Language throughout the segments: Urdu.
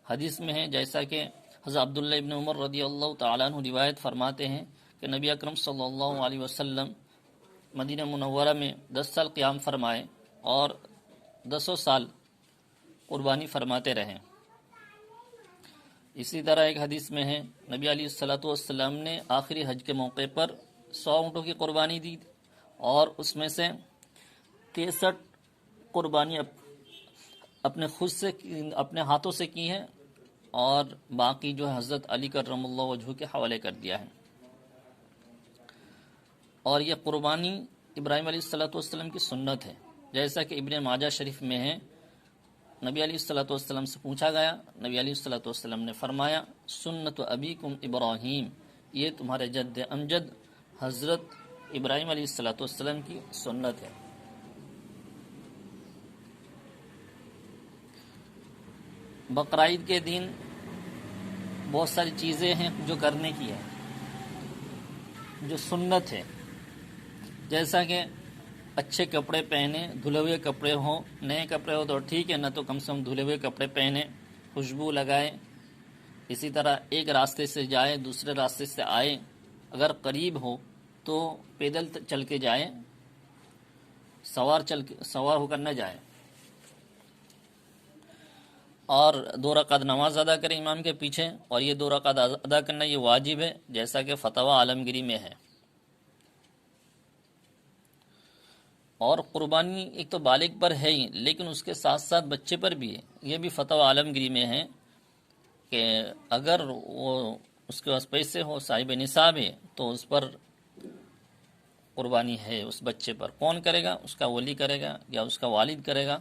حدیث میں ہے، جیسا کہ حضرت عبداللہ ابن عمر رضی اللہ تعالیٰ عنہ روایت فرماتے ہیں کہ نبی اکرم صلی اللہ علیہ وسلم مدینہ منورہ میں 10 سال قیام فرمائے اور 10 سال قربانی فرماتے رہے۔ اسی طرح ایک حدیث میں ہے نبی علیہ الصلوۃ والسلام نے آخری حج کے موقع پر 100 اونٹوں کی قربانی دی اور اس میں سے 63 قربانی اپنے خود سے اپنے ہاتھوں سے کی ہیں اور باقی جو ہے حضرت علی کرم اللہ وجہہ کے حوالے کر دیا ہے۔ اور یہ قربانی ابراہیم علیہ الصلوۃ والسلام کی سنت ہے، جیسا کہ ابن ماجہ شریف میں ہے۔ نبی علیہ الصلوۃ والسلام سے پوچھا گیا، نبی علیہ الصلوۃ والسلام نے فرمایا سنت ابیکم ابراہیم، یہ تمہارے جد امجد حضرت ابراہیم علیہ الصلوۃ والسلام کی سنت ہے۔ بقرعید کے دن بہت ساری چیزیں ہیں جو کرنے کی ہے، جو سنت ہے، جیسا کہ اچھے کپڑے پہنے، دھلے ہوئے کپڑے ہوں، نئے کپڑے ہو تو ٹھیک ہے، نہ تو کم سے کم دھلے ہوئے کپڑے پہنے، خوشبو لگائے، اسی طرح ایک راستے سے جائے دوسرے راستے سے آئے، اگر قریب ہو تو پیدل چل کے جائے، سوار ہو کر نہ جائے، اور 2 رکعت نماز ادا کرے امام کے پیچھے، اور یہ 2 رکعت ادا کرنا یہ واجب ہے، جیسا کہ فتویٰ عالمگیری میں ہے۔ اور قربانی ایک تو بالغ پر ہے ہی، لیکن اس کے ساتھ ساتھ بچے پر بھی ہے، یہ بھی فتویٰ عالمگیری میں ہے کہ اگر وہ اس کے پاس پیسے ہو، صاحب نصاب ہے، تو اس پر قربانی ہے، اس بچے پر۔ کون کرے گا؟ اس کا ولی کرے گا یا اس کا والد کرے گا۔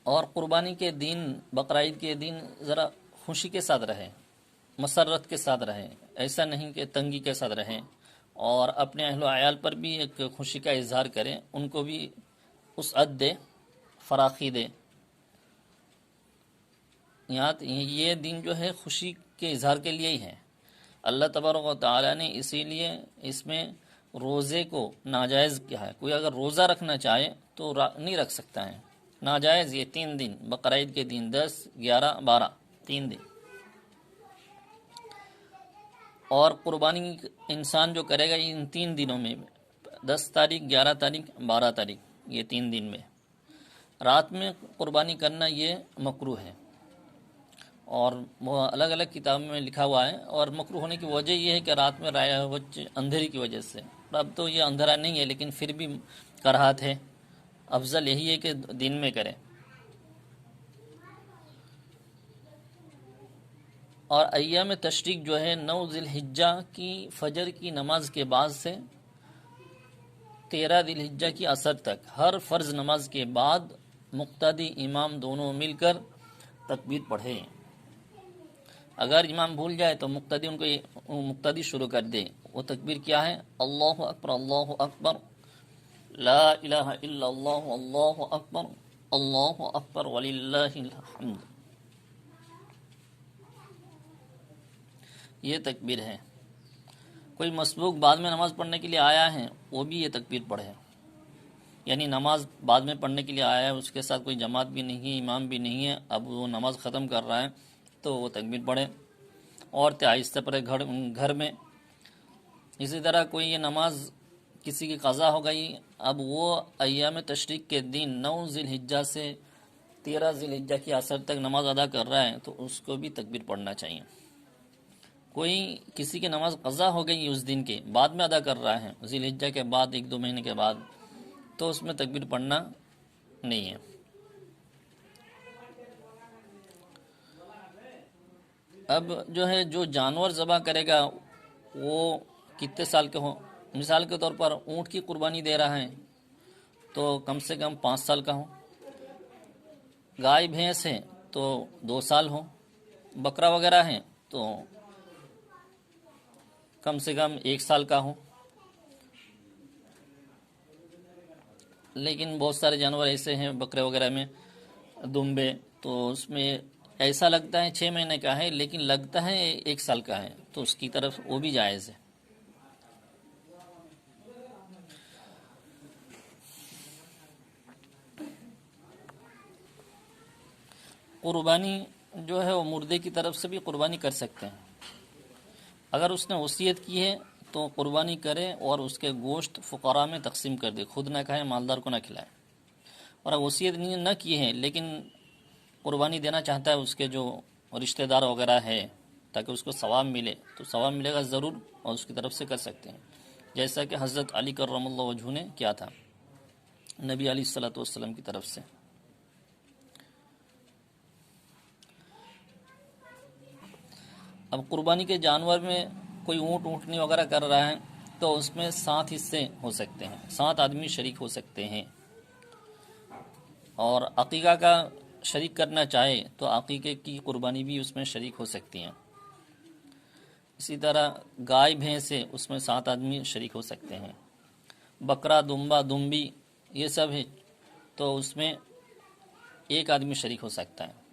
اور قربانی کے دن، بقرعید کے دن ذرا خوشی کے ساتھ رہیں، مسرت کے ساتھ رہیں، ایسا نہیں کہ تنگی کے ساتھ رہیں، اور اپنے اہل و عیال پر بھی ایک خوشی کا اظہار کریں، ان کو بھی وسعت دے، فراخی دے۔ یہ دن جو ہے خوشی کے اظہار کے لیے ہی ہے۔ اللہ تبارک و تعالیٰ نے اسی لیے اس میں روزے کو ناجائز کیا ہے۔ کوئی اگر روزہ رکھنا چاہے تو نہیں رکھ سکتا ہے، ناجائز یہ 3 دن، بقرعید کے دن 10، 11، 12، 3 دن۔ اور قربانی انسان جو کرے گا ان 3 دنوں میں، 10 تاریخ، 11 تاریخ، 12 تاریخ، یہ 3 دن میں رات میں قربانی کرنا یہ مکروہ ہے، اور وہ الگ الگ کتابوں میں لکھا ہوا ہے۔ اور مکروہ ہونے کی وجہ یہ ہے کہ رات میں اندھیری کی وجہ سے، اب تو یہ اندھیرا نہیں ہے لیکن پھر بھی کراہت ہے، افضل یہی ہے کہ دن میں کریں۔ اور ایام تشریق جو ہے 9 ذی الحجہ کی فجر کی نماز کے بعد سے 13 ذی الحجہ کی عصر تک ہر فرض نماز کے بعد مقتدی امام دونوں مل کر تکبیر پڑھیں۔ اگر امام بھول جائے تو مقتدی شروع کر دے۔ وہ تکبیر کیا ہے؟ اللہ اکبر، اللہ اکبر، لا الہ الا اللہ، اللہ اکبر وللہ الحمد، یہ تکبیر ہے۔ کوئی مسبوق بعد میں نماز پڑھنے کے لیے آیا ہے، وہ بھی یہ تکبیر پڑھے، یعنی نماز بعد میں پڑھنے کے لیے آیا ہے، اس کے ساتھ کوئی جماعت بھی نہیں ہے، امام بھی نہیں ہے، اب وہ نماز ختم کر رہا ہے تو وہ تکبیر پڑھے، اور آہستہ پڑھے گھر میں۔ اسی طرح کوئی یہ نماز کسی کی قضا ہو گئی، اب وہ ایام تشریق کے دن 9 ذی الحجہ سے 13 ذی الحجہ کی عصر تک نماز ادا کر رہا ہے تو اس کو بھی تکبیر پڑھنا چاہیے۔ کوئی کسی کی نماز قضا ہو گئی اس دن کے بعد میں ادا کر رہا ہے، ذی الحجہ کے بعد 1-2 مہینے کے بعد، تو اس میں تکبیر پڑھنا نہیں ہے۔ اب جو ہے جو جانور ذبح کرے گا وہ کتنے سال کے ہوں؟ مثال کے طور پر اونٹ کی قربانی دے رہا ہے تو کم سے کم 5 سال کا ہو، گائے بھینس ہے تو 2 سال ہو، بکرا وغیرہ ہے تو کم سے کم 1 سال کا ہو۔ لیکن بہت سارے جانور ایسے ہیں بکرے وغیرہ میں، دمبے، تو اس میں ایسا لگتا ہے 6 مہینے کا ہے لیکن لگتا ہے 1 سال کا ہے، تو اس کی طرف وہ بھی جائز ہے۔ قربانی جو ہے وہ مردے کی طرف سے بھی قربانی کر سکتے ہیں. اگر اس نے وصیت کی ہے تو قربانی کرے اور اس کے گوشت فقراء میں تقسیم کر دے، خود نہ کھائے، مالدار کو نہ کھلائے. اور اگر وصیت نہ کی ہے لیکن قربانی دینا چاہتا ہے اس کے جو رشتہ دار وغیرہ ہے تاکہ اس کو ثواب ملے، تو ثواب ملے گا ضرور، اور اس کی طرف سے کر سکتے ہیں، جیسا کہ حضرت علی کرم اللہ وجہہ نے کیا تھا نبی علیہ الصلوۃ والسلام کی طرف سے. اب قربانی کے جانور میں کوئی اونٹ اونٹنی وغیرہ کر رہا ہے تو اس میں 7 حصے ہو سکتے ہیں، 7 آدمی شریک ہو سکتے ہیں. اور عقیقہ کا شریک کرنا چاہے تو عقیقے کی قربانی بھی اس میں شریک ہو سکتی ہیں. اسی طرح گائے بھینس ہے، اس میں 7 آدمی شریک ہو سکتے ہیں. بکرا، دمبا، دمبی یہ سب ہے تو اس میں 1 آدمی شریک ہو سکتا ہے.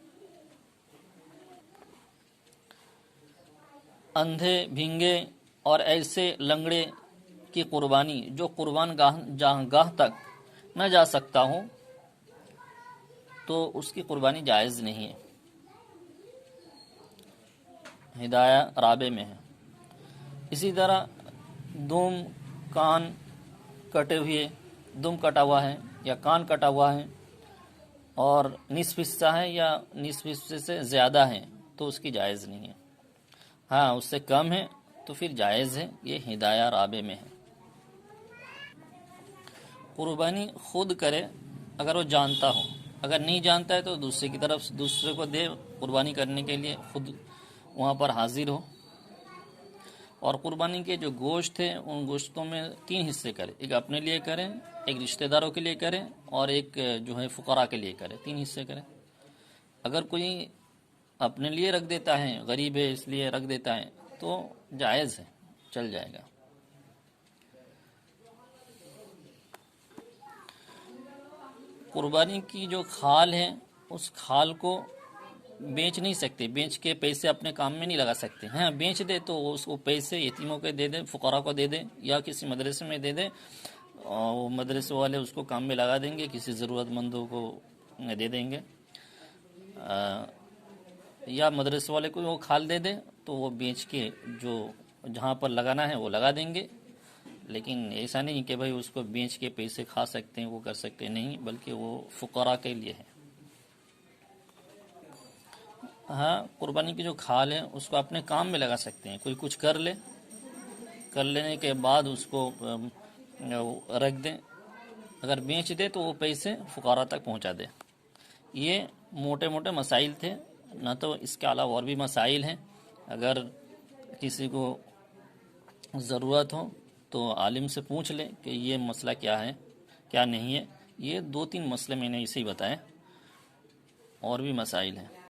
اندھے، بھینگے اور ایسے لنگڑے کی قربانی جو قربان گاہ تک نہ جا سکتا ہو تو اس کی قربانی جائز نہیں ہے. ہدایہ رابع میں ہے. اسی طرح دم، کان کٹے ہوئے، دم کٹا ہوا ہے یا کان کٹا ہوا ہے اور نصف حصہ ہے یا نصف حصے سے زیادہ ہے تو اس کی جائز نہیں ہے. ہاں اس سے کم ہے تو پھر جائز ہے. یہ ہدایہ رابع میں ہے. قربانی خود کرے اگر وہ جانتا ہو، اگر نہیں جانتا ہے تو دوسرے کو دے قربانی کرنے کے لیے، خود وہاں پر حاضر ہو. اور قربانی کے جو گوشت ہیں ان گوشتوں میں 3 حصے کرے، ایک اپنے لیے کریں، ایک رشتہ داروں کے لیے کریں اور ایک جو ہے فقراء کے لیے کرے. 3 حصے کریں. اگر کوئی اپنے لیے رکھ دیتا ہے، غریب ہے اس لیے رکھ دیتا ہے تو جائز ہے، چل جائے گا. قربانی کی جو کھال ہے اس کھال کو بیچ نہیں سکتے، بیچ کے پیسے اپنے کام میں نہیں لگا سکتے. ہاں بیچ دے تو اس کو پیسے یتیموں کے دے دے، فقراء کو دے دے یا کسی مدرسے میں دے دے، اور وہ مدرسے والے اس کو کام میں لگا دیں گے، کسی ضرورت مندوں کو دے دیں گے، یا مدرسے والے کو وہ کھال دے دے تو وہ بیچ کے جو جہاں پر لگانا ہے وہ لگا دیں گے. لیکن ایسا نہیں کہ بھائی اس کو بیچ کے پیسے کھا سکتے ہیں، وہ کر سکتے نہیں، بلکہ وہ فقراء کے لیے ہے. ہاں قربانی کی جو کھال ہے اس کو اپنے کام میں لگا سکتے ہیں. کوئی کچھ کر لینے کے بعد اس کو رکھ دیں، اگر بیچ دے تو وہ پیسے فقراء تک پہنچا دے. یہ موٹے موٹے مسائل تھے، نہ تو اس کے علاوہ اور بھی مسائل ہیں. اگر کسی کو ضرورت ہو تو عالم سے پوچھ لے کہ یہ مسئلہ کیا ہے کیا نہیں ہے. یہ 2-3 مسئلے میں نے اسے ہی بتائے، اور بھی مسائل ہیں.